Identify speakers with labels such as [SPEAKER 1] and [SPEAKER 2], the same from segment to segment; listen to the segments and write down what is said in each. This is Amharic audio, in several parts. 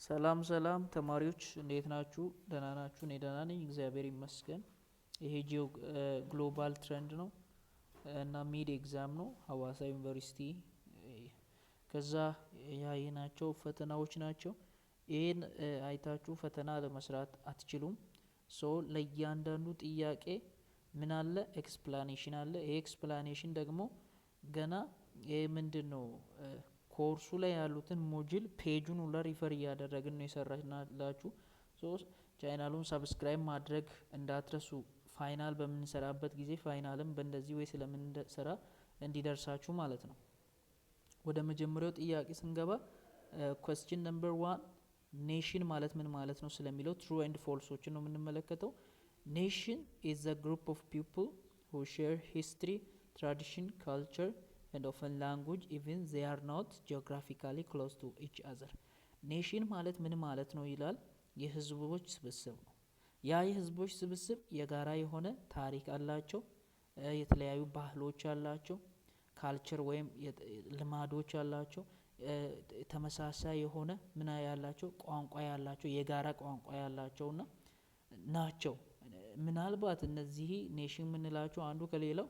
[SPEAKER 1] ሰላም ሰላም ተማሪዎች እንዴት ናችሁ? ደህና ናችሁ? እኔ ደህና ነኝ፣ እግዚአብሔር ይመስገን። ይሄ ግሎባል ትሬንድ ነው እና ሚድ ኤግዛም ነው ሀዋሳ ዩኒቨርሲቲ። ከዛ ያየናቸው ፈተናዎች ናቸው። ይህን አይታችሁ ፈተና ለመስራት አትችሉም። ሶ ለእያንዳንዱ ጥያቄ ምን አለ? ኤክስፕላኔሽን አለ። ይሄ ኤክስፕላኔሽን ደግሞ ገና ይህ ምንድን ነው ኮርሱ ላይ ያሉትን ሞጁል ፔጁን ሁላ ሪፈር እያደረግን ነው የሰራላችሁ። ቻናሉን ሰብስክራይብ ማድረግ እንዳትረሱ። ፋይናል በምንሰራበት ጊዜ ፋይናልም በእንደዚህ ወይ ስለምንሰራ እንዲደርሳችሁ ማለት ነው። ወደ መጀመሪያው ጥያቄ ስንገባ ኩዌስችን ነምበር 1 ኔሽን ማለት ምን ማለት ነው ስለሚለው ትሩ ኤንድ ፎልሶችን ነው የምንመለከተው። ኔሽን ኢዝ a group of people who share history, tradition, culture and often language even they are not geographically close to each other. ኔሽን ማለት ምን ማለት ነው ይላል። የህዝቦች ስብስብ ነው። ያ የህዝቦች ስብስብ የጋራ የሆነ ታሪክ አላቸው፣ የተለያዩ ባህሎች አላቸው፣ ካልቸር ወይም ልማዶች አላቸው፣ ተመሳሳይ የሆነ ምን ያላቸው ቋንቋ ያላቸው የጋራ ቋንቋ ያላቸውና ናቸው። ምናልባት እነዚህ ኔሽን የምንላቸው አንዱ ከሌላው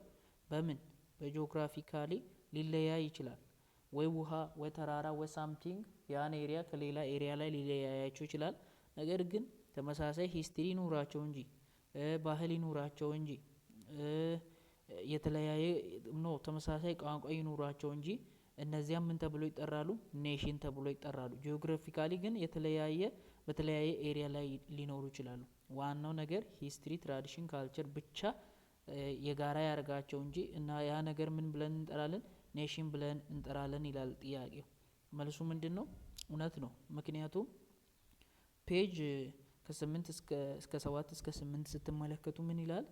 [SPEAKER 1] በምን በጂኦግራፊካሊ ሊለያይ ይችላል። ወይ ውሃ ወይ ተራራ ወይ ሳምቲንግ ያን ኤሪያ ከሌላ ኤሪያ ላይ ሊለያያቸው ይችላል። ነገር ግን ተመሳሳይ ሂስትሪ ይኑራቸው እንጂ ባህል ይኑራቸው እንጂ የተለያየ ተመሳሳይ ቋንቋ ይኑራቸው እንጂ እነዚያም ምን ተብሎ ይጠራሉ? ኔሽን ተብሎ ይጠራሉ። ጂኦግራፊካሊ ግን በተለያየ ኤሪያ ላይ ሊኖሩ ይችላሉ። ዋናው ነገር ሂስትሪ፣ ትራዲሽን፣ ካልቸር ብቻ የጋራ ያደርጋቸው እንጂ እና ያ ነገር ምን ብለን እንጠራለን? ኔሽን ብለን እንጠራለን ይላል ጥያቄው። መልሱ ምንድን ነው? እውነት ነው። ምክንያቱም ፔጅ ከ8 እስከ 7 እስከ 8 ስትመለከቱ ምን ይላል?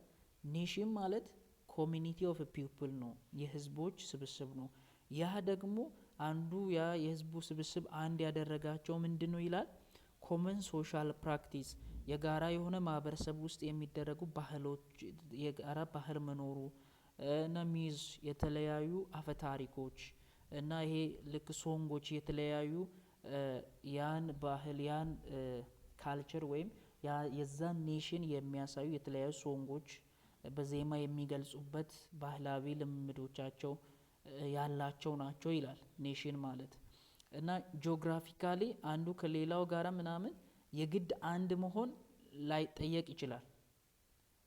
[SPEAKER 1] ኔሽን ማለት ኮሚኒቲ ኦፍ ፒፕል ነው፣ የህዝቦች ስብስብ ነው። ያ ደግሞ አንዱ ያ የህዝቡ ስብስብ አንድ ያደረጋቸው ምንድን ነው ይላል? ኮመን ሶሻል ፕራክቲስ፣ የጋራ የሆነ ማህበረሰብ ውስጥ የሚደረጉ ባህሎች፣ የጋራ ባህል መኖሩ እና ሚዝ የተለያዩ አፈታሪኮች እና ይሄ ልክ ሶንጎች የተለያዩ ያን ባህል ያን ካልቸር ወይም የዛን ኔሽን የሚያሳዩ የተለያዩ ሶንጎች በዜማ የሚገልጹበት ባህላዊ ልምዶቻቸው ያላቸው ናቸው ይላል ኔሽን ማለት። እና ጂኦግራፊካሊ አንዱ ከሌላው ጋራ ምናምን የግድ አንድ መሆን ላይጠየቅ ይችላል።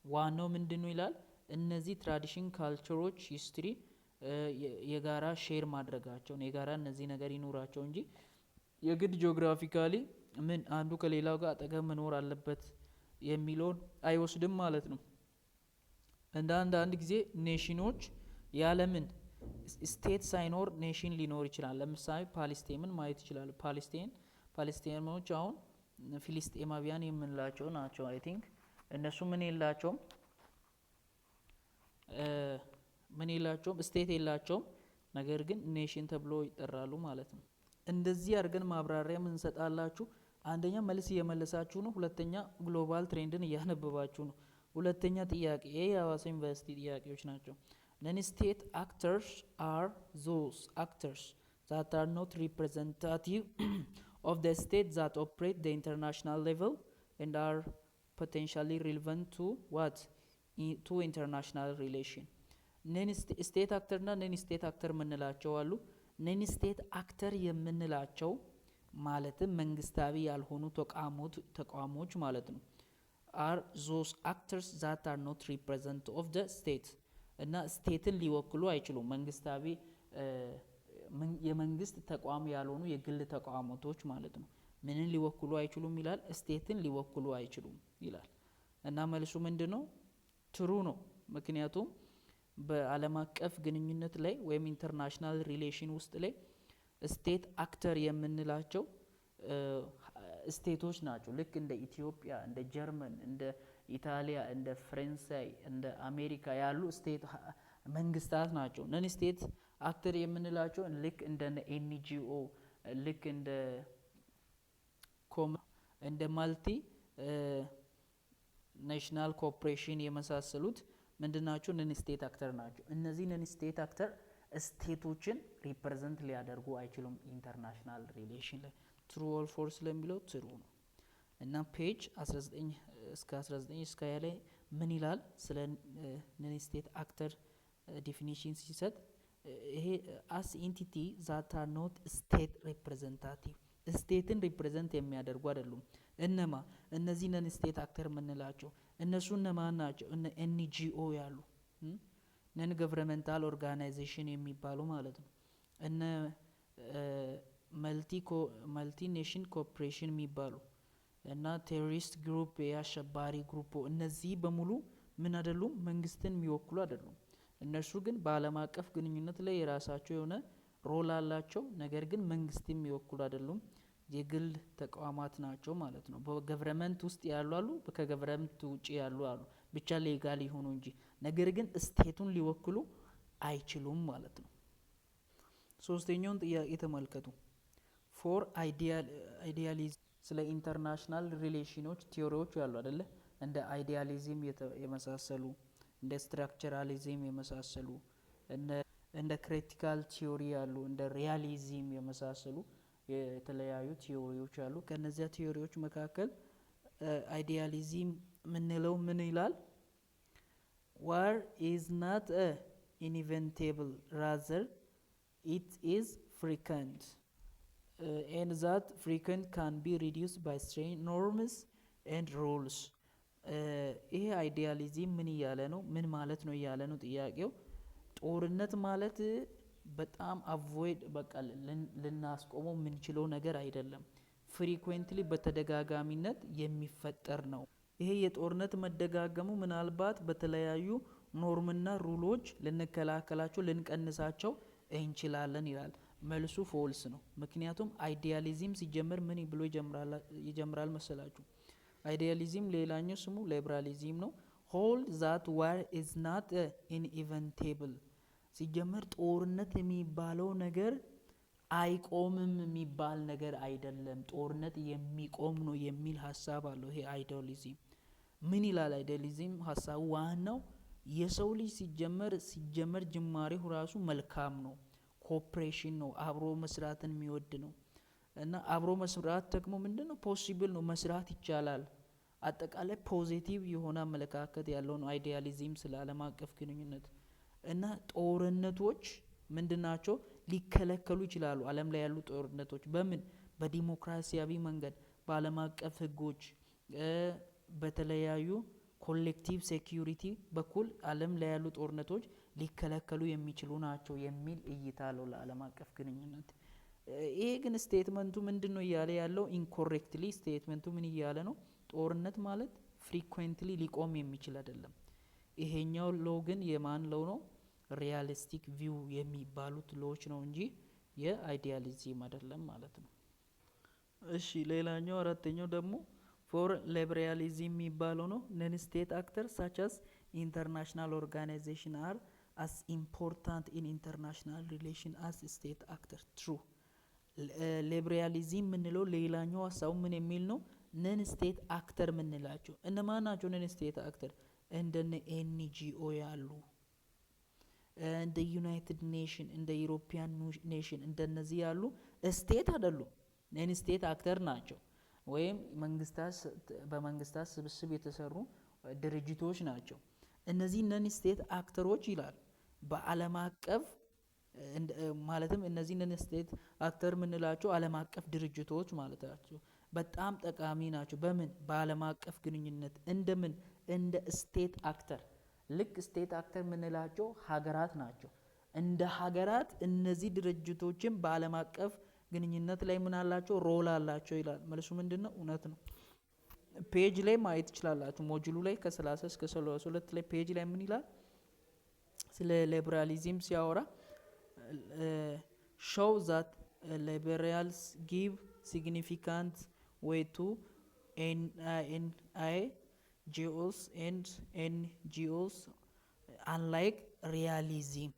[SPEAKER 1] ዋናው ምንድነው ይላል? እነዚህ ትራዲሽን፣ ካልቸሮች፣ ሂስትሪ የጋራ ሼር ማድረጋቸው የጋራ እነዚህ ነገር ይኖራቸው እንጂ የግድ ጂኦግራፊካሊ ምን አንዱ ከሌላው ጋር አጠገብ መኖር አለበት የሚለውን አይወስድም ማለት ነው። አንዳንድ ጊዜ ኔሽኖች ያለምን ስቴት ሳይኖር ኔሽን ሊኖር ይችላል። ለምሳሌ ፓለስቲንን ማየት ይችላል። ፓለስቲኖች አሁን ፊሊስጤማውያን የምንላቸው ናቸው። አይ ቲንክ እነሱ ምን የላቸውም ስቴት የላቸውም፣ ነገር ግን ኔሽን ተብሎ ይጠራሉ ማለት ነው። እንደዚህ አድርገን ማብራሪያ ምን እንሰጣላችሁ? አንደኛ መልስ እየመለሳችሁ ነው፣ ሁለተኛ ግሎባል ትሬንድን እያነበባችሁ ነው። ሁለተኛ ጥያቄ የሀዋሳ ዩኒቨርሲቲ ጥያቄዎች ናቸው። ነን ስቴት አክተርስ አር ዞስ አክተርስ that are not representative of the state that operate the international level and are potentially relevant to what? to international relation. ነን ስቴት አክተር እና ነን ስቴት አክተር የምንላቸው አሉ። ነን ስቴት አክተር የምንላቸው ማለትም መንግስታዊ ያልሆኑ ተቋሞች ማለት ነው። are those actors that are not representative of the state እና ስቴትን ሊወክሉ አይችሉም። መንግስታዊ የመንግስት ተቋም ያልሆኑ የግል ተቋማቶች ማለት ነው። ምንን ሊወክሉ አይችሉም ይላል? ስቴትን ሊወክሉ አይችሉም ይላል። እና መልሱ ምንድነው? ትሩ ነው። ምክንያቱም በዓለም አቀፍ ግንኙነት ላይ ወይም ኢንተርናሽናል ሪሌሽን ውስጥ ላይ ስቴት አክተር የምንላቸው ስቴቶች ናቸው። ልክ እንደ ኢትዮጵያ፣ እንደ ጀርመን፣ እንደ ኢጣሊያ፣ እንደ ፈረንሳይ፣ እንደ አሜሪካ ያሉ ስቴት መንግስታት ናቸው። ነን ስቴት አክተር የምንላቸው ልክ እንደ ኤንጂኦ፣ ልክ እንደ ማልቲ ናሽናል ኮርፖሬሽን የመሳሰሉት ምንድናቸው? ነን ስቴት አክተር ናቸው። እነዚህ ነን ስቴት አክተር ስቴቶችን ሪፕሬዘንት ሊያደርጉ አይችሉም ኢንተርናሽናል ሪሌሽን ላይ። ትሩ ኦር ፎልስ ለሚለው ትሩ ነው። እና ፔጅ 19 እስከ 19 እስከ 20 ላይ ምን ይላል ስለ ነን ስቴት አክተር ዴፊኒሽን ሲሰጥ ይሄ አስ ኢንቲቲ ዛት አር ኖት ስቴት ሪፕሬዘንታቲቭ ስቴትን ሪፕሬዘንት የሚያደርጉ አይደሉም። እነማ እነዚህ ነን ስቴት አክተር የምንላቸው እነሱ እነማን ናቸው? እነ ኤንጂኦ ያሉ ነን ገቨርንመንታል ኦርጋናይዜሽን የሚባሉ ማለት ነው። እነ መልቲ ኔሽን ኮርፖሬሽን የሚባሉ እና ቴሮሪስት ግሩፕ የአሸባሪ ግሩፕ እነዚህ በሙሉ ምን አይደሉም? መንግስትን የሚወክሉ አይደሉም። እነሱ ግን በአለም አቀፍ ግንኙነት ላይ የራሳቸው የሆነ ሮል አላቸው። ነገር ግን መንግስት የሚወክሉ አይደሉም። የግል ተቋማት ናቸው ማለት ነው። በገቨርንመንት ውስጥ ያሉ አሉ፣ ከገቨርንመንት ውጪ ያሉ አሉ። ብቻ ሌጋል ይሆኑ እንጂ ነገር ግን ስቴቱን ሊወክሉ አይችሉም ማለት ነው። ሶስተኛውን ጥያቄ ተመልከቱ። ፎር አይዲያሊዝም ስለ ኢንተርናሽናል ሪሌሽኖች ቲዮሪዎች ያሉ አይደለ? እንደ አይዲያሊዝም የመሳሰሉ እንደ ስትራክቸራሊዝም የመሳሰሉ እንደ ክሪቲካል ቲዮሪ ያሉ እንደ ሪያሊዝም የመሳሰሉ የተለያዩ ቲዮሪዎች አሉ። ከነዚያ ቲዮሪዎች መካከል አይዲያሊዝም ምንለው ምን ይላል? war is not inevitable, rather it is frequent and that frequent can be reduced by strict norms and rules። ይሄ አይዲያሊዝም ምን እያለ ነው? ምን ማለት ነው እያለ ነው ጥያቄው። ጦርነት ማለት በጣም አቮይድ በቃ ልናስቆመው የምንችለው ነገር አይደለም። ፍሪኩዌንትሊ በተደጋጋሚነት የሚፈጠር ነው። ይሄ የጦርነት መደጋገሙ ምናልባት በተለያዩ ኖርምና ሩሎች ልንከላከላቸው ልንቀንሳቸው እንችላለን ይላል። መልሱ ፎልስ ነው። ምክንያቱም አይዲያሊዝም ሲጀምር ምን ብሎ ይጀምራል መሰላችሁ? አይዲያሊዝም ሌላኛው ስሙ ሊበራሊዝም ነው። hold that war is not inevitable ሲጀመር ጦርነት የሚባለው ነገር አይቆምም የሚባል ነገር አይደለም፣ ጦርነት የሚቆም ነው የሚል ሀሳብ አለው። ይሄ አይዲያሊዝም ምን ይላል? አይዲያሊዝም ሀሳቡ ዋናው የሰው ልጅ ሲጀመር ጅማሬው ራሱ መልካም ነው፣ ኮኦፕሬሽን ነው፣ አብሮ መስራትን የሚወድ ነው። እና አብሮ መስራት ደግሞ ምንድነው? ፖሲብል ነው፣ መስራት ይቻላል። አጠቃላይ ፖዚቲቭ የሆነ አመለካከት ያለው ነው አይዲያሊዝም ስለ ዓለም አቀፍ ግንኙነት። እና ጦርነቶች ምንድናቸው? ሊከለከሉ ይችላሉ። ዓለም ላይ ያሉ ጦርነቶች በምን? በዲሞክራሲያዊ መንገድ፣ በዓለም አቀፍ ህጎች፣ በተለያዩ ኮሌክቲቭ ሴኩሪቲ በኩል ዓለም ላይ ያሉ ጦርነቶች ሊከለከሉ የሚችሉ ናቸው የሚል እይታ አለው ለዓለም አቀፍ ግንኙነት። ይሄ ግን ስቴትመንቱ ምንድነው እያለ ያለው? ኢንኮሬክትሊ ስቴትመንቱ ምን እያለ ነው? ጦርነት ማለት ፍሪኩዌንትሊ ሊቆም የሚችል አይደለም። ይሄኛው ሎ ግን የማን ሎ ነው? ሪያሊስቲክ ቪው የሚባሉት ሎዎች ነው እንጂ የአይዲያሊዝም አይደለም ማለት ነው። እሺ ሌላኛው አራተኛው ደግሞ ፎር ሊበራሊዝም የሚባለው ነው። ነን ስቴት አክተር ሳች አስ ኢንተርናሽናል ኦርጋናይዜሽን አር አስ ኢምፖርታንት ኢን ኢንተርናሽናል ሪሌሽን አስ ስቴት አክተር ትሩ። ሊበራሊዝም የምንለው ሌላኛው ሀሳቡ ምን የሚል ነው? ነን ስቴት አክተር የምንላቸው እነማን ናቸው? ነን ስቴት አክተር እንደነ ኤንጂኦ ያሉ፣ እንደ ዩናይትድ ኔሽን፣ እንደ ዩሮፒያን ኔሽን እንደነዚህ ያሉ ስቴት አይደሉም፣ ነን ስቴት አክተር ናቸው። ወይም በመንግስታት ስብስብ የተሰሩ ድርጅቶች ናቸው። እነዚህ ነን ስቴት አክተሮች ይላል በዓለም አቀፍ ማለትም እነዚህ ነን ስቴት አክተር የምንላቸው ዓለም አቀፍ ድርጅቶች ማለት ናቸው። በጣም ጠቃሚ ናቸው። በምን? በዓለም አቀፍ ግንኙነት እንደምን? እንደ ስቴት አክተር። ልክ ስቴት አክተር የምንላቸው ሀገራት ናቸው። እንደ ሀገራት እነዚህ ድርጅቶችን በዓለም አቀፍ ግንኙነት ላይ ምን አላቸው? ሮል አላቸው ይላል። መልሱ ምንድነው? እውነት ነው። ፔጅ ላይ ማየት ትችላላችሁ። ሞጁሉ ላይ ከ30 እስከ 32 ላይ ፔጅ ላይ ምን ይላል? ስለ ሊበራሊዝም ሲያወራ show that liberals give significant weight to NGOs and NGOs unlike realism።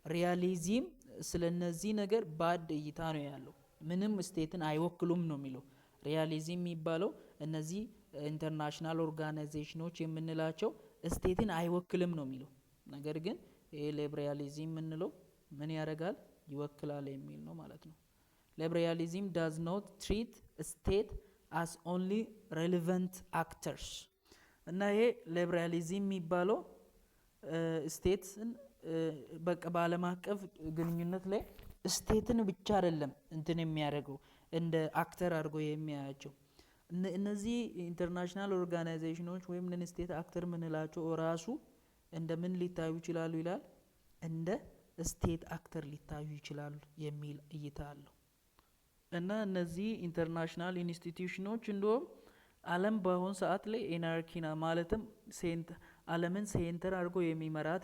[SPEAKER 1] ሪያሊዝም ስለነዚህ ነገር ባድ እይታ ነው ያለው። ምንም ስቴትን አይወክሉም ነው የሚለው። ሪያሊዝም የሚባለው እነዚህ ኢንተርናሽናል ኦርጋናይዜሽኖች የምንላቸው ስቴትን አይወክልም ነው የሚለው። ነገር ግን ይሄ ሊበራሊዝም የምንለው ምን ያደርጋል? ይወክላል የሚል ነው ማለት ነው። ሊበራሊዝም does not treat state as only relevant actors እና ይሄ ሊበራሊዝም የሚባለው ስቴትን በቃ በዓለም አቀፍ ግንኙነት ላይ ስቴትን ብቻ አይደለም እንትን የሚያደርገው እንደ አክተር አድርጎ የሚያያቸው እነዚህ ኢንተርናሽናል ኦርጋናይዜሽኖች ወይም ነን ስቴት አክተር ምንላቸው ራሱ እንደምን ሊታዩ ይችላሉ ይላል እንደ ስቴት አክተር ሊታዩ ይችላሉ የሚል እይታ አለው እና እነዚህ ኢንተርናሽናል ኢንስቲትዩሽኖች እንደውም ዓለም በአሁን ሰዓት ላይ ኤናርኪና ማለትም ዓለምን ሴንተር አድርጎ የሚመራት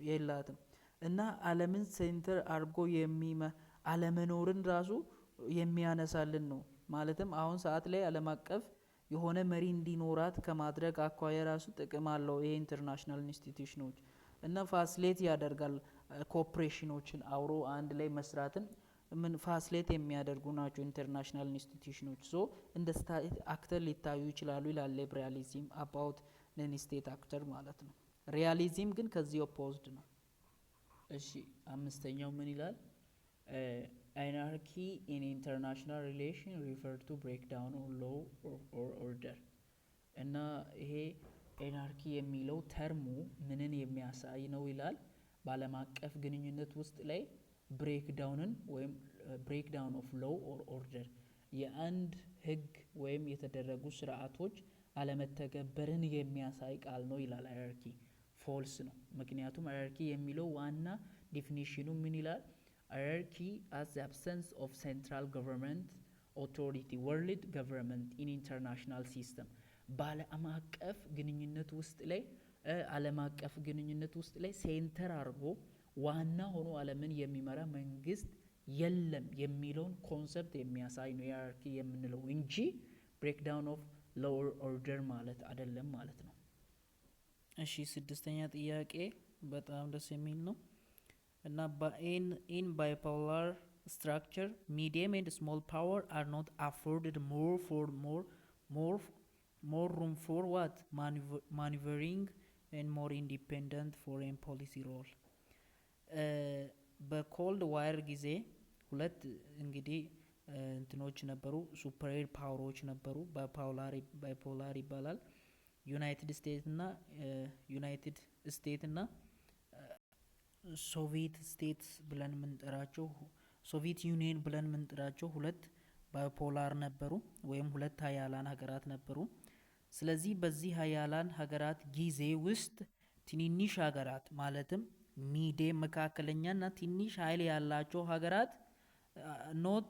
[SPEAKER 1] የላትም እና ዓለምን ሴንተር አድርጎ አለመኖርን ራሱ የሚያነሳልን ነው ማለትም አሁን ሰዓት ላይ ዓለም አቀፍ የሆነ መሪ እንዲኖራት ከማድረግ አኳያ ራሱ ጥቅም አለው ይሄ ኢንተርናሽናል ኢንስቲትዩሽኖች እና ፋሲሊቴት ያደርጋል ኮኦፕሬሽኖችን አብሮ አንድ ላይ መስራትን ምን ፋሲሊቴት የሚያደርጉ ናቸው ኢንተርናሽናል ኢንስቲትዩሽኖች ሶ እንደ ስቴት አክተር ሊታዩ ይችላሉ ይላል ሊበራሊዝም አባውት ነን ስቴት አክተር ማለት ነው ሪያሊዝም ግን ከዚህ ኦፖዝድ ነው እሺ አምስተኛው ምን ይላል anarchy in international relation refer to breakdown of law or order እና ይሄ ኤናርኪ የሚለው ተርሙ ምንን የሚያሳይ ነው ይላል በዓለም አቀፍ ግንኙነት ውስጥ ላይ ብሬክዳውንን ወይም ብሬክዳውን ኦፍ ሎው ኦር ኦርደር የአንድ ህግ ወይም የተደረጉ ስርዓቶች አለመተገበርን የሚያሳይ ቃል ነው ይላል ሃይራርኪ ፎልስ ነው ምክንያቱም ሃይራርኪ የሚለው ዋና ዲፊኒሽኑ ምን ይላል hierarchy as the absence of central government authority world government in international system በዓለም አቀፍ ግንኙነት ውስጥ ላይ ዓለም አቀፍ ግንኙነት ውስጥ ላይ ሴንተር አድርጎ ዋና ሆኖ ዓለምን የሚመራ መንግስት የለም የሚለውን ኮንሰፕት የሚያሳይ ነው ሃይራርኪ የምንለው እንጂ ብሬክዳውን ኦፍ ሎወር ኦርደር ማለት አይደለም ማለት ነው እሺ ስድስተኛ ጥያቄ በጣም ደስ የሚል ነው እና in bipolar structure medium and small power are not afforded more room for what maneuvering and more independent foreign policy role በኮልድ ዋር ጊዜ ሁለት እንግዲህ እንትኖች ነበሩ ሱፐሪየር ፓወሮች ነበሩ ባይፖላር ይባላል ዩናይትድ ስቴትስ እና ሶቪየት ስቴትስ ብለን ምንጠራቸው ሶቪየት ዩኒየን ብለን ምንጠራቸው ሁለት ባይፖላር ነበሩ ወይም ሁለት ሀያላን ሀገራት ነበሩ ስለዚህ በዚህ ሀያላን ሀገራት ጊዜ ውስጥ ትንንሽ ሀገራት ማለትም ሚዲየም መካከለኛና ትንሽ ኃይል ያላቸው ሀገራት not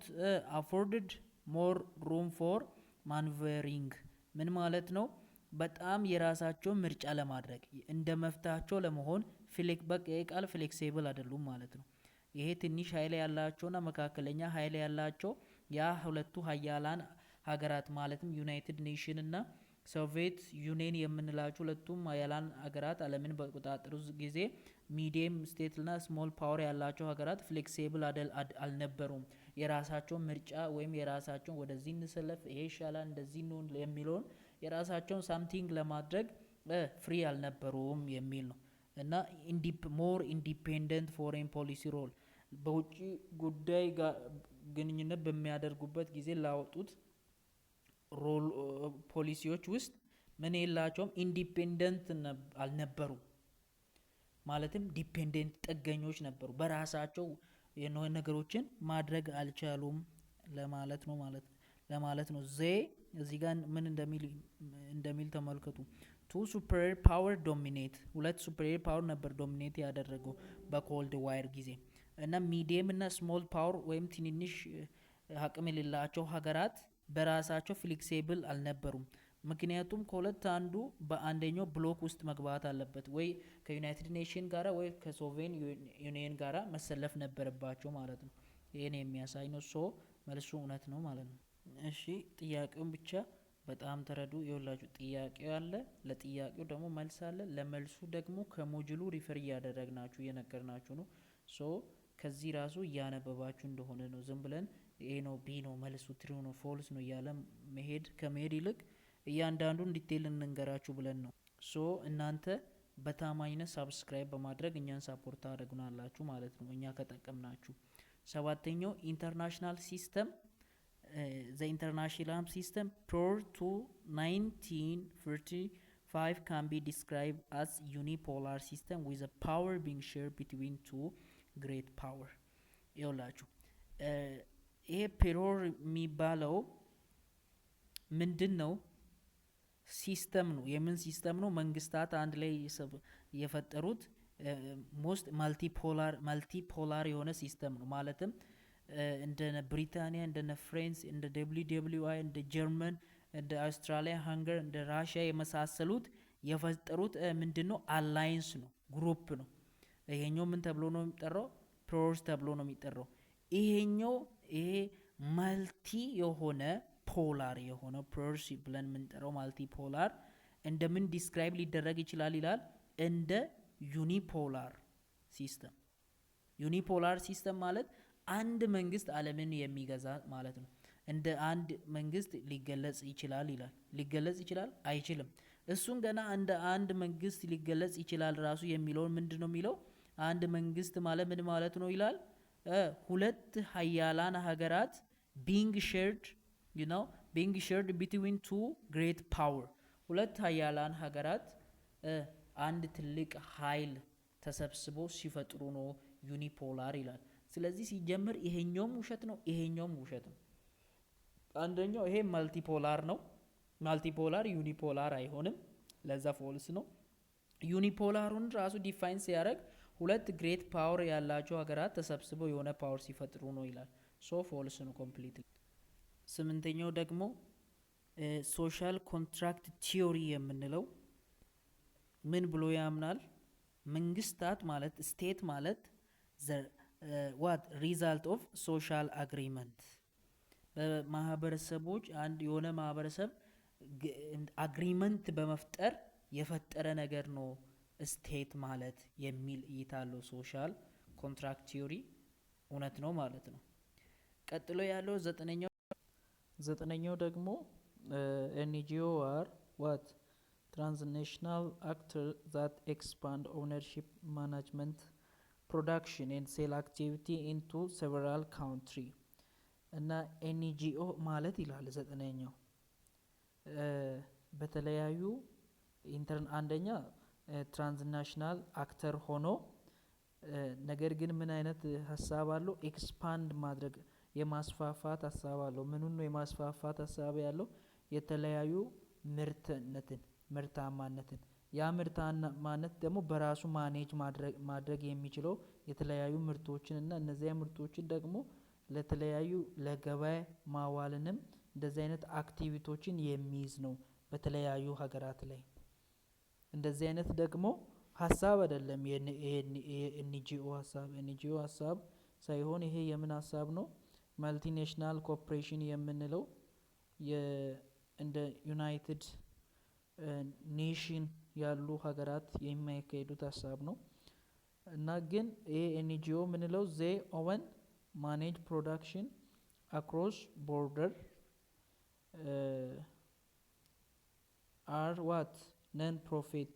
[SPEAKER 1] afforded more room for maneuvering ምን ማለት ነው በጣም የራሳቸው ምርጫ ለማድረግ እንደ መፍታቸው ለመሆን ቃል ፍሌክሲብል አይደሉም ማለት ነው ይሄ ትንሽ ኃይል ያላቸውና መካከለኛ ኃይል ያላቸው ያ ሁለቱ ሀያላን ሀገራት ማለትም ዩናይትድ ኔሽን እና ሶቪየት ዩኒየን የምንላቸው ሁለቱም ሀያላን ሀገራት ዓለምን በቁጥጥር ጊዜ ሚዲየም ስቴት እና ስሞል ፓወር ያላቸው ሀገራት ፍሌክሲብል አልነበሩም የራሳቸው ምርጫ ወይም የራሳቸው ወደዚህ እንሰለፍ ይሄ ይሻላል እንደዚህ ነው የሚለውን የራሳቸውን ሳምቲንግ ለማድረግ ፍሪ አልነበሩም የሚል ነው እና ሞር ኢንዲፔንደንት ፎሬን ፖሊሲ ሮል በውጭ ጉዳይ ግንኙነት በሚያደርጉበት ጊዜ ላወጡት ሮል ፖሊሲዎች ውስጥ ምን የላቸውም ኢንዲፔንደንት አልነበሩ ማለትም ዲፔንደንት ጥገኞች ነበሩ በራሳቸው ነገሮችን ማድረግ አልቻሉም ለማለት ነው እዚህ ጋር ምን እንደሚል ተመልከቱ two superior power dominate ሁለት superior power ነበር ዶሚኔት ያደረገው በኮልድ ዋር ጊዜ እና ሚዲየም እና ስሞል ፓወር ወይም ትንንሽ አቅም የሌላቸው ሀገራት በራሳቸው ፍሌክሲብል አልነበሩም ምክንያቱም ከሁለት አንዱ በአንደኛው ብሎክ ውስጥ መግባት አለበት ወይ ከዩናይትድ ኔሽን ጋራ ወይ ከሶቪየት ዩኒየን ጋራ መሰለፍ ነበረባቸው ማለት ነው ይሄን የሚያሳይ ነው ሶ መልሱ እውነት ነው ማለት ነው እሺ ጥያቄውን ብቻ በጣም ተረዱ ይኸውላችሁ ጥያቄው አለ ለጥያቄው ደግሞ መልስ አለ ለመልሱ ደግሞ ከሞጁሉ ሪፈር እያደረግናችሁ እየነገርናችሁ ነው ሶ ከዚህ ራሱ እያነበባችሁ እንደሆነ ነው ዝም ብለን ኤ ነው ቢ ነው መልሱ ትሩ ነው ፎልስ ነው እያለ ከመሄድ ይልቅ እያንዳንዱን ዲቴል እንንገራችሁ ብለን ነው ሶ እናንተ በታማኝነት ሳብስክራይብ በማድረግ እኛን ሳፖርት ታደርጉናላችሁ ማለት ነው እኛ ከጠቀምናችሁ ሰባተኛው ኢንተርናሽናል ሲስተም the international system prior to 1935 can be described as unipolar system with a power being shared between two great power ይውላችሁ ይሄ ፔሮር የሚባለው ምንድን ነው? ሲስተም ነው። የምን ሲስተም ነው? መንግስታት አንድ ላይ የፈጠሩት ሞስት ማልቲፖላር የሆነ ሲስተም ነው። ማለትም እንደነ ብሪታንያ፣ እንደነ ፍራንስ፣ እንደ WWI፣ እንደ ጀርመን፣ እንደ አውስትራሊያ፣ ሃንገር፣ እንደ ራሽያ የመሳሰሉት የፈጠሩት ምንድን ነው? አላይንስ ነው፣ ግሩፕ ነው። ይሄኛው ምን ተብሎ ነው የሚጠራው? ፕሮርስ ተብሎ ነው የሚጠራው። ይሄኛው ይሄ ማልቲ የሆነ ፖላር የሆነ ፕሮርስ ብለን የምንጠራው ማልቲ ፖላር እንደምን ዲስክራይብ ሊደረግ ይችላል ይላል? እንደ ዩኒፖላር ሲስተም። ዩኒፖላር ሲስተም ማለት አንድ መንግስት ዓለምን የሚገዛ ማለት ነው። እንደ አንድ መንግስት ሊገለጽ ይችላል ይላል። ሊገለጽ ይችላል? አይችልም። እሱን ገና እንደ አንድ መንግስት ሊገለጽ ይችላል ራሱ የሚለውን ምንድን ነው የሚለው? አንድ መንግስት ማለት ምን ማለት ነው ይላል? ሁለት ሀያላን ሀገራት being shared between two great power ሁለት ሀያላን ሀገራት አንድ ትልቅ ኃይል ተሰብስቦ ሲፈጥሩ ነው ዩኒፖላር ይላል። ስለዚህ ሲጀምር ይሄኛውም ውሸት ነው፣ ይሄኛውም ውሸት ነው። አንደኛው ይሄ ማልቲፖላር ነው። ማልቲፖላር ዩኒፖላር አይሆንም፣ ለዛ ፎልስ ነው። ዩኒፖላሩን ራሱ ዲፋይን ሲያደርግ ሁለት ግሬት ፓወር ያላቸው ሀገራት ተሰብስበው የሆነ ፓወር ሲፈጥሩ ነው ይላል። ሶ ፎልስ ነው ኮምፕሊትሊ። ስምንተኛው ደግሞ ሶሻል ኮንትራክት ቲዮሪ የምንለው ምን ብሎ ያምናል? መንግስታት ማለት ስቴት ማለት what result of social agreement በማህበረሰቦች አንድ የሆነ ማህበረሰብ አግሪመንት በመፍጠር የፈጠረ ነገር ነው ስቴት ማለት የሚል እይታ አለው። ሶሻል ኮንትራክት ቲዮሪ እውነት ነው ማለት ነው። ቀጥሎ ያለው ዘጠነኛው ደግሞ ኤንጂኦ አር what transnational actor that expand ownership, management, production and sale activity into several country እና ኤንጂኦ ማለት ይላል ዘጠነኛው በተለያዩ አንደኛ ትራንስናሽናል አክተር ሆኖ ነገር ግን ምን አይነት ሀሳብ አለው? ኤክስፓንድ ማድረግ የማስፋፋት ሀሳብ አለው። ምኑን ነው የማስፋፋት ሀሳብ ያለው? የተለያዩ ምርታማነትን ያ ምርታማነት ደግሞ በራሱ ማኔጅ ማድረግ የሚችለው የተለያዩ ምርቶችን እና እነዚያ ምርቶችን ደግሞ ለተለያዩ ለገበያ ማዋልንም እንደዚህ አይነት አክቲቪቲዎችን የሚይዝ ነው በተለያዩ ሀገራት ላይ። እንደዚህ አይነት ደግሞ ሀሳብ አይደለም የኤንጂኦ ሀሳብ ሳይሆን ይሄ የምን ሀሳብ ነው? ማልቲኔሽናል ኮርፖሬሽን የምንለው እንደ ዩናይትድ ኔሽን ያሉ ሀገራት የሚያካሂዱት ሀሳብ ነው። እና ግን ይሄ ኤንጂኦ ምንለው they own manage production across border are what non-profit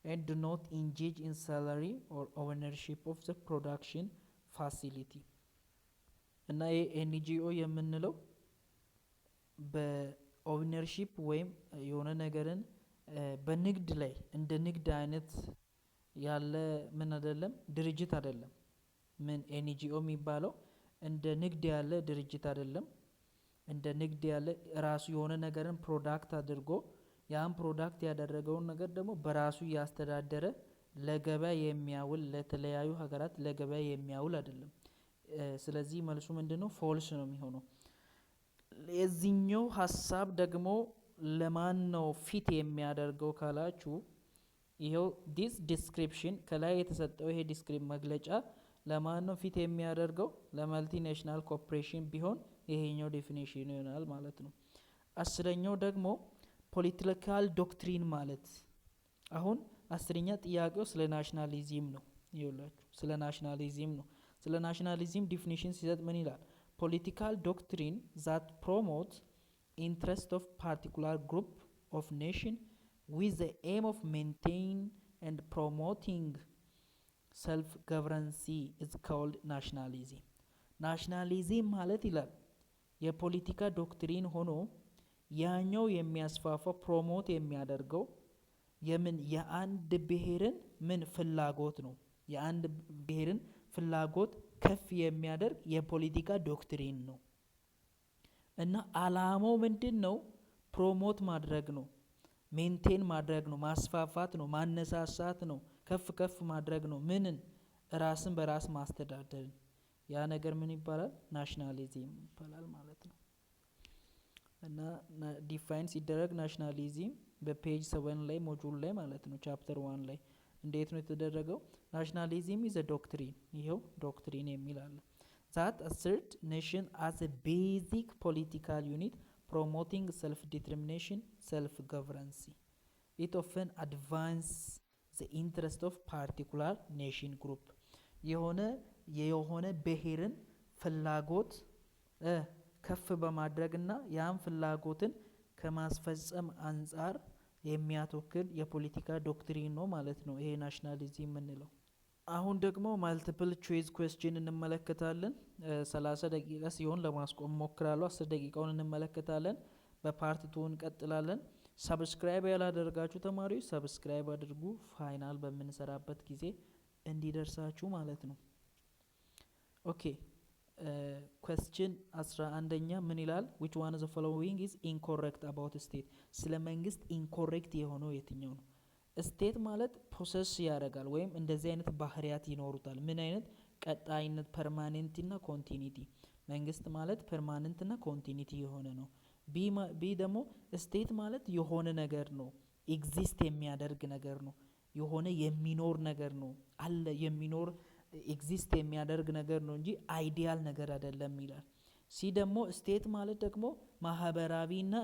[SPEAKER 1] and do not engage in salary or ownership of the production facility እና ይሄ ኤንጂኦ የምንለው በኦውነርሺፕ ወይም የሆነ ነገርን በንግድ ላይ እንደ ንግድ አይነት ያለ ምን አይደለም፣ ድርጅት አይደለም። ምን ኤንጂኦ የሚባለው እንደ ንግድ ያለ ድርጅት አይደለም። እንደ ንግድ ያለ ራሱ የሆነ ነገርን ፕሮዳክት አድርጎ ያን ፕሮዳክት ያደረገውን ነገር ደግሞ በራሱ ያስተዳደረ ለገበያ የሚያውል ለተለያዩ ሀገራት ለገበያ የሚያውል አይደለም። ስለዚህ መልሱ ምንድነው? ፎልስ ነው የሚሆነው። የዚህኛው ሀሳብ ደግሞ ለማን ነው ፊት የሚያደርገው ካላችሁ ይሄው ዲስ ዲስክሪፕሽን ከላይ የተሰጠው ይሄ መግለጫ ለማን ነው ፊት የሚያደርገው? ለማልቲኔሽናል ኮርፖሬሽን ቢሆን ይሄኛው ዴፊኒሽን ይሆናል ማለት ነው። አስረኛው ደግሞ ፖለቲካል ዶክትሪን ማለት አሁን አስረኛ ጥያቄው ስለ ናሽናሊዝም ነው። ይኸውላችሁ ስለ ናሽናሊዝም ነው። ስለ ናሽናሊዝም ዲፊኒሽን ሲሰጥ ምን ይላል? ፖለቲካል ዶክትሪን that promote interest of particular group of nation with the aim of maintaining and promoting self governance is called nationalism. ናሽናሊዝም ማለት ይላል የፖለቲካ ዶክትሪን ሆኖ ያኛው የሚያስፋፋው ፕሮሞት የሚያደርገው የምን የአንድ ብሔርን ምን ፍላጎት ነው። የአንድ ብሔርን ፍላጎት ከፍ የሚያደርግ የፖለቲካ ዶክትሪን ነው እና አላማው ምንድን ነው? ፕሮሞት ማድረግ ነው፣ ሜንቴን ማድረግ ነው፣ ማስፋፋት ነው፣ ማነሳሳት ነው፣ ከፍ ከፍ ማድረግ ነው። ምንን? ራስን በራስ ማስተዳደርን። ያ ነገር ምን ይባላል? ናሽናሊዝም ይባላል ማለት ነው። እና ዲፋይን ሲደረግ ናሽናሊዝም በፔጅ 7 ላይ ሞጁል ላይ ማለት ነው ቻፕተር 1 ላይ እንዴት ነው የተደረገው? ናሽናሊዝም ኢዝ ዶክትሪን፣ ይኸው ዶክትሪን የሚል አለ that assert nation as a basic political unit promoting self-determination, self-governance. It often advances the interest of particular nation group. የሆነ ብሔርን ፍላጎት ከፍ በማድረግና ያን ፍላጎትን ከማስፈጸም አንጻር የሚያተኩር የፖለቲካ ዶክትሪን ነው ማለት ነው ይሄ ናሽናሊዝም የምንለው። አሁን ደግሞ ማልቲፕል ቾይስ ኩዌስችን እንመለከታለን። 30 ደቂቃ ሲሆን ለማስቆም ሞክራለሁ። 10 ደቂቃውን እንመለከታለን። በፓርት 2 እንቀጥላለን። ሰብስክራይብ ያላደረጋችሁ ተማሪዎች ሰብስክራይብ አድርጉ፣ ፋይናል በምንሰራበት ጊዜ እንዲደርሳችሁ ማለት ነው። ኦኬ ኩዌስችን 11ኛ ምን ይላል? which one of the following is incorrect about state? ስለ መንግስት ኢንኮሬክት የሆነው የትኛው ነው? ስቴት ማለት ፖሰስ ያደርጋል ወይም እንደዚህ አይነት ባህሪያት ይኖሩታል። ምን አይነት? ቀጣይነት፣ ፐርማኔንት እና ኮንቲኒቲ። መንግስት ማለት ፐርማኔንት እና ኮንቲኒቲ የሆነ ነው። ቢ ደግሞ ስቴት ማለት የሆነ ነገር ነው፣ ኤግዚስት የሚያደርግ ነገር ነው፣ የሆነ የሚኖር ነገር ነው፣ አለ የሚኖር ኤግዚስት የሚያደርግ ነገር ነው እንጂ አይዲያል ነገር አይደለም ይላል። ሲ ደግሞ ስቴት ማለት ደግሞ ማህበራዊና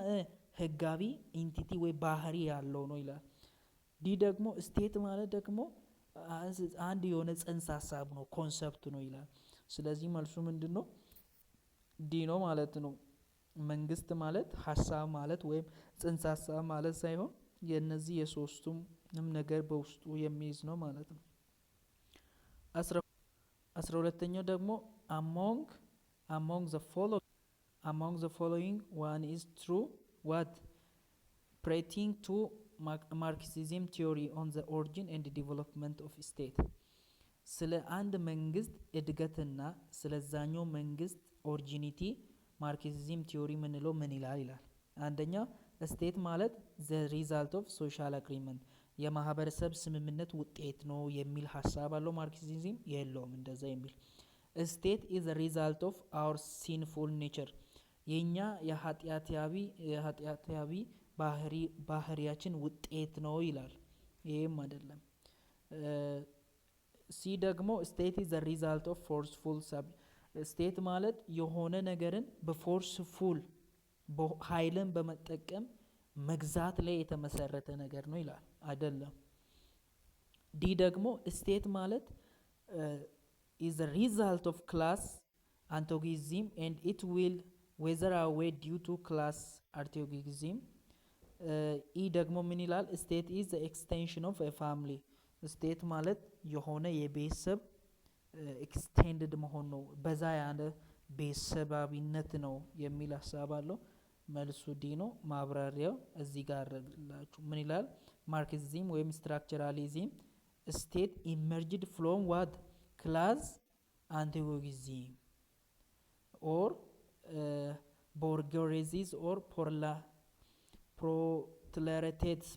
[SPEAKER 1] ህጋዊ ኢንቲቲ ወይ ባህሪ ያለው ነው ይላል። ዲ ደግሞ ስቴት ማለት ደግሞ አንድ የሆነ ጽንሰ ሀሳብ ነው፣ ኮንሰፕት ነው ይላል። ስለዚህ መልሱ ምንድን ነው? ዲ ነው ማለት ነው። መንግስት ማለት ሀሳብ ማለት ወይም ጽንሰ ሀሳብ ማለት ሳይሆን የነዚህ የሶስቱም ነገር በውስጡ የሚይዝ ነው ማለት ነው። 12ኛው ደግሞ among the following one is true what? Prating to Marxism theory on the origin and development of state. ስለ አንድ መንግስት እድገትና ስለዛኛው መንግስት ኦሪጂኒቲ ማርክሲዝም ቲዮሪ ምንለው ምን ይላል ይላል። አንደኛ ስቴት ማለት the result of social agreement የማህበረሰብ ስምምነት ውጤት ነው የሚል ሀሳብ አለው። ማርክሲዝም የለውም እንደዛ የሚል። ስቴት is the result of our sinful nature የኛ የኃጢአታዊ ባህሪያችን ውጤት ነው ይላል። ይሄም አይደለም። ሲ ደግሞ ስቴት is the result of forceful ስቴት ማለት የሆነ ነገርን በፎርስፉል ኃይልን በመጠቀም መግዛት ላይ የተመሰረተ ነገር ነው ይላል። አይደለም። ዲ ደግሞ ስቴት ማለት is the result of class antagonism and it will wither away due to class antagonism. ኢ ደግሞ ምን ይላል? ስቴት is the extension of a family ስቴት ማለት የሆነ የቤተሰብ ኤክስቴንድድ መሆን ነው፣ በዛ ያለ ቤተሰባዊነት ነው የሚል ሀሳብ አለው። መልሱ ዲ ነው። ማብራሪያው እዚህ ጋር አረግላችሁ። ምን ይላል? ማርክሲዝም ወይም ስትራክቸራሊዝም ስቴት ኢመርጅድ ፍሮም ዋት? ክላስ አንታጎኒዝም ኦር ቦርጌሲዝ ኦር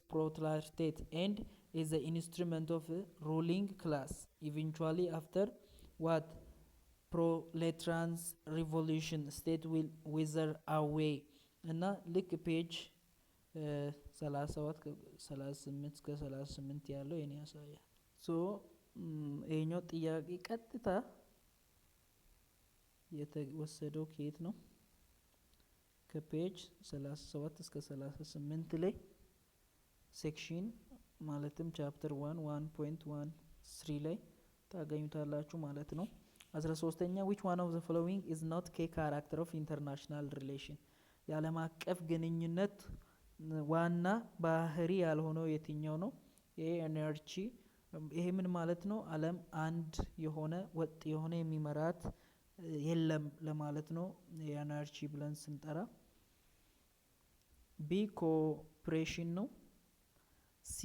[SPEAKER 1] proletariat and is the instrument of a ruling class eventually after what? proletarians revolution state will wither away እና ልክ ፔጅ 37 እስከ 38 ያለው የኔ ያሳያል። ሶ ይሄኛው ጥያቄ ቀጥታ የተወሰደው ከየት ነው? ከፔጅ 37 እስከ 38 ላይ ሴክሽን ማለትም ቻፕተር 1 1.13 ላይ ታገኙታላችሁ ማለት ነው። 13ኛ which one of the following is not key character of international relation? የዓለም አቀፍ ግንኙነት ዋና ባህሪ ያልሆነው የትኛው ነው? ኤ ኤነርጂ ይሄ ምን ማለት ነው? ዓለም አንድ የሆነ ወጥ የሆነ የሚመራት የለም ለማለት ነው የአናርቺ ብለን ስንጠራ። ቢ ኮኦፕሬሽን ነው። ሲ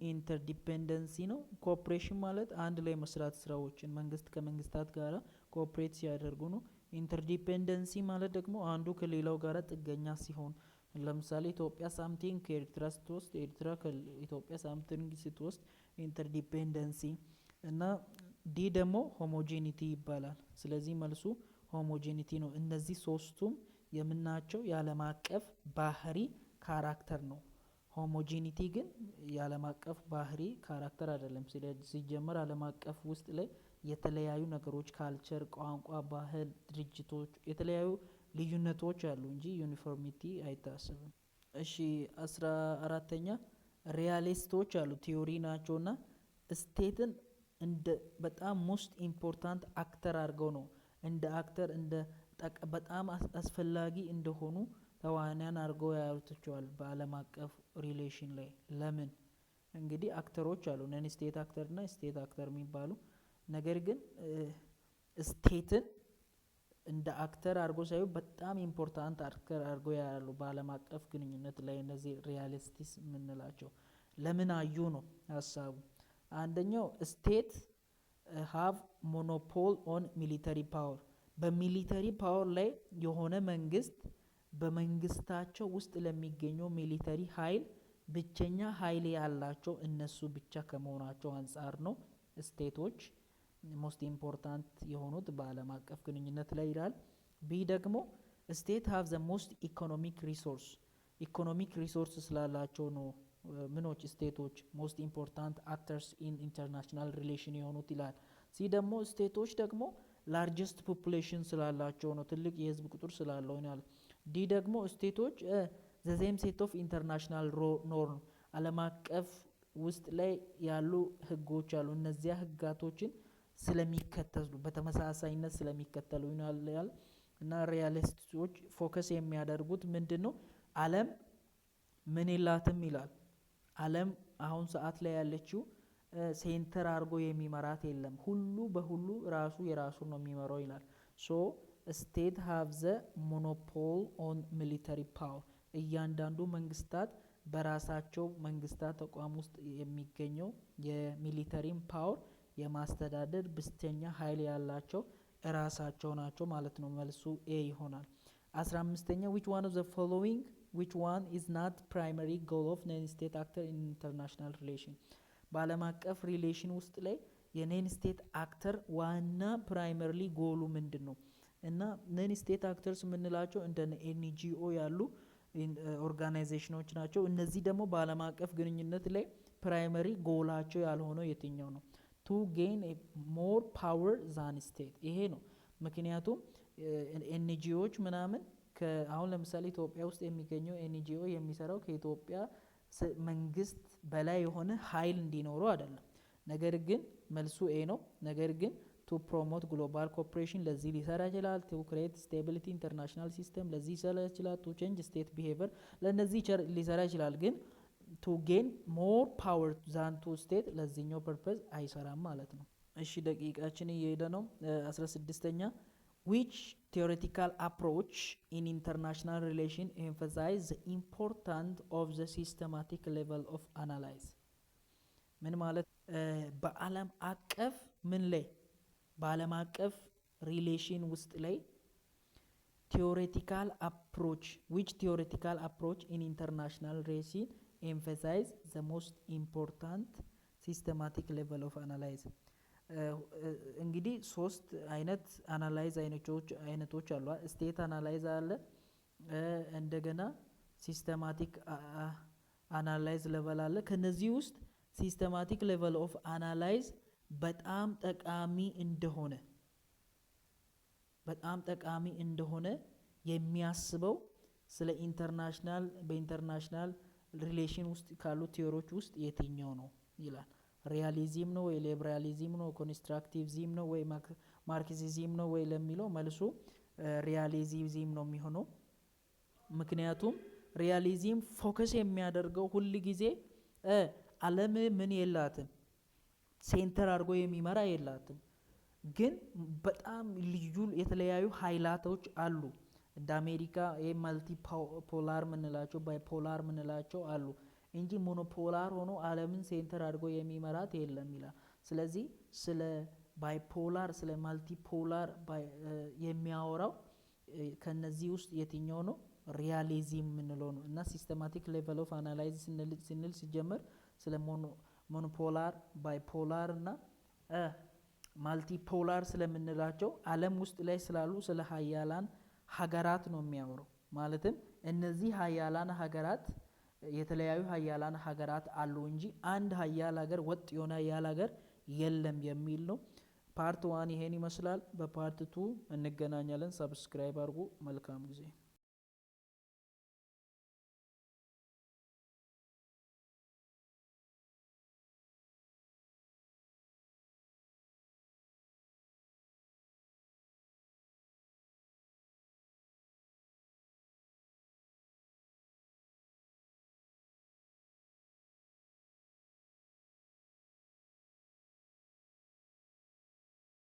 [SPEAKER 1] ኢንተርዲፔንደንሲ ነው። ኮኦፕሬሽን ማለት አንድ ላይ መስራት ስራዎችን መንግስት ከመንግስታት ጋር ኮኦፕሬት ሲያደርጉ ነው። ኢንተርዲፔንደንሲ ማለት ደግሞ አንዱ ከሌላው ጋር ጥገኛ ሲሆን፣ ለምሳሌ ኢትዮጵያ ሳምቲንግ ከኤርትራ ስትወስድ፣ ኤርትራ ከኢትዮጵያ ሳምቲንግ ስትወስድ ኢንተርዲፔንደንሲ። እና ዲ ደግሞ ሆሞጂኒቲ ይባላል። ስለዚህ መልሱ ሆሞጂኒቲ ነው። እነዚህ ሶስቱም የምናቸው የዓለም አቀፍ ባህሪ ካራክተር ነው። ሆሞጂኒቲ ግን የዓለም አቀፍ ባህሪ ካራክተር አይደለም። ሲጀመር ዓለም አቀፍ ውስጥ ላይ የተለያዩ ነገሮች ካልቸር፣ ቋንቋ፣ ባህል፣ ድርጅቶች የተለያዩ ልዩነቶች አሉ እንጂ ዩኒፎርሚቲ አይታሰብም። እሺ 14ተኛ ሪያሊስቶች አሉ ቲዮሪ ናቸውና ስቴትን እንደ በጣም ሞስት ኢምፖርታንት አክተር አድርገው ነው እንደ አክተር እንደ በጣም አስፈላጊ እንደሆኑ ተዋንያን አድርገው ያዩታቸዋል በዓለም አቀፍ ሪሌሽን ላይ። ለምን? እንግዲህ አክተሮች አሉ ነን ስቴት አክተር እና ስቴት አክተር የሚባሉ ነገር ግን ስቴትን እንደ አክተር አድርጎ ሳይሆ በጣም ኢምፖርታንት አክተር አድርጎ ያሉ በዓለም አቀፍ ግንኙነት ላይ እነዚህ ሪያሊስቲስ የምንላቸው። ለምን አዩ ነው ሀሳቡ። አንደኛው ስቴት ሃቭ ሞኖፖል ኦን ሚሊተሪ ፓወር፣ በሚሊተሪ ፓወር ላይ የሆነ መንግስት በመንግስታቸው ውስጥ ለሚገኘው ሚሊተሪ ኃይል ብቸኛ ኃይል ያላቸው እነሱ ብቻ ከመሆናቸው አንጻር ነው ስቴቶች ሞስት ኢምፖርታንት የሆኑት በዓለም አቀፍ ግንኙነት ላይ ይላል። ቢ ደግሞ ስቴት ሃቭ ዘ ሞስት ኢኮኖሚክ ሪሶርስ፣ ኢኮኖሚክ ሪሶርስ ስላላቸው ነው ምኖች ስቴቶች ሞስት ኢምፖርታንት አክተርስ ኢን ኢንተርናሽናል ሪሌሽን የሆኑት ይላል። ሲ ደግሞ ስቴቶች ደግሞ ላርጀስት ፖፑሌሽን ስላላቸው ነው ትልቅ የህዝብ ቁጥር ስላለው ይላል። ዲ ደግሞ ስቴቶች ዘ ሴም ሴት ኦፍ ኢንተርናሽናል ኖርም፣ ዓለም አቀፍ ውስጥ ላይ ያሉ ህጎች አሉ እነዚያ ህጋቶችን ስለሚከተሉ በተመሳሳይነት ስለሚከተሉ ይላል። እና ሪያሊስቶች ፎከስ የሚያደርጉት ምንድነው? ዓለም ምን የላትም ይላል። ዓለም አሁን ሰዓት ላይ ያለችው ሴንተር አድርጎ የሚመራት የለም፣ ሁሉ በሁሉ ራሱ የራሱን ነው የሚመራው ይላል። ሶ ስቴት ሃቭ ዘ ሞኖፖል ኦን ሚሊተሪ ፓወር፣ እያንዳንዱ መንግስታት በራሳቸው መንግስታት ተቋም ውስጥ የሚገኘው የሚሊተሪም ፓወር የማስተዳደር ብቸኛ ኃይል ያላቸው እራሳቸው ናቸው ማለት ነው። መልሱ ኤ ይሆናል። 15ኛ which one of the following which one is not primary goal of non-state actor in international relation፣ በዓለም አቀፍ ሪሌሽን ውስጥ ላይ የኔን ስቴት አክተር ዋና ፕራይመሪሊ ጎሉ ምንድን ነው? እና ነን ስቴት አክተርስ የምንላቸው እንደ ኤንጂኦ ያሉ ኦርጋናይዜሽኖች ናቸው። እነዚህ ደግሞ በዓለም አቀፍ ግንኙነት ላይ ፕራይመሪ ጎላቸው ያልሆነው የትኛው ነው? ቱ ጌን ሞር ፓወር ዛን ስቴት። ይሄ ነው ምክንያቱም ኤንጂኦዎች ምናምን አሁን ለምሳሌ ኢትዮጵያ ውስጥ የሚገኘው ኤንጂኦ የሚሰራው ከኢትዮጵያ መንግስት በላይ የሆነ ኃይል እንዲኖረው አይደለም። ነገር ግን መልሱ ኤ ነው። ነገር ግን ቱ ፕሮሞት ግሎባል ኮኦፕሬሽን ለዚህ ሊሰራ ይችላል። ቱ ክሬት ስቴቢሊቲ ኢንተርናሽናል ሲስተም ለዚህ ሊሰራ ይችላል። ቱ ቼንጅ ስቴት ቢሄቪየር ለነዚህ ሊሰራ ይችላል። ግን ቱ ጌን ሞር ፓወር ዛን ቱ ስቴት ለዚህኛው ፐርፐዝ አይሰራም ማለት ነው። እሺ ደቂቃችን እየሄደ ነው። 16ኛ which theoretical approach in international relation emphasize the importance of the systematic level of analysis። ምን ማለት በዓለም አቀፍ ምን ላይ በዓለም አቀፍ ሪሌሽን ውስጥ ላይ theoretical approach which theoretical approach in international relation emphasize the most important systematic level of analysis። እንግዲህ ሶስት አይነት አናላይዝ አይነቶች አሉ። ስቴት አናላይዝ አለ፣ እንደገና ሲስተማቲክ አናላይዝ ሌቨል አለ። ከነዚህ ውስጥ ሲስተማቲክ ሌቨል ኦፍ አናላይዝ በጣም ጠቃሚ እንደሆነ የሚያስበው ስለ ኢንተርናሽናል በኢንተርናሽናል ሪሌሽን ውስጥ ካሉ ቲዮሪዎች ውስጥ የትኛው ነው ይላል። ሪያሊዝም ነው ወይ ሊበራሊዝም ነው ኮንስትራክቲቪዝም ነው ወይ ማርክሲዝም ነው ወይ ለሚለው መልሱ ሪያሊዝም ነው የሚሆነው። ምክንያቱም ሪያሊዝም ፎከስ የሚያደርገው ሁል ጊዜ ዓለም ምን የላትም ሴንተር አድርጎ የሚመራ የላትም። ግን በጣም ልዩ የተለያዩ ኃይላቶች አሉ። እንደ አሜሪካ መልቲ ፖላር ምንላቸው ባይፖላር ምንላቸው አሉ እንጂ ሞኖፖላር ሆኖ ዓለምን ሴንተር አድርጎ የሚመራት የለም ይላል። ስለዚህ ስለ ባይፖላር ስለ ማልቲፖላር የሚያወራው ከነዚህ ውስጥ የትኛው ነው? ሪያሊዝም ምንለው ነው። እና ሲስተማቲክ ሌቨል ኦፍ አናላይሲስ ስንል ሲጀመር ስለ ሞኖፖላር ባይፖላር እና ማልቲፖላር ስለምንላቸው ዓለም ውስጥ ላይ ስላሉ ስለ ሀያላን ሀገራት ነው የሚያወራው። ማለትም እነዚህ ሀያላን ሀገራት የተለያዩ ሀያላን ሀገራት አሉ እንጂ አንድ ሀያል ሀገር ወጥ የሆነ ሀያል ሀገር የለም የሚል ነው። ፓርት 1 ይሄን ይመስላል። በፓርት 2 እንገናኛለን። ሰብስክራይብ አድርጉ። መልካም ጊዜ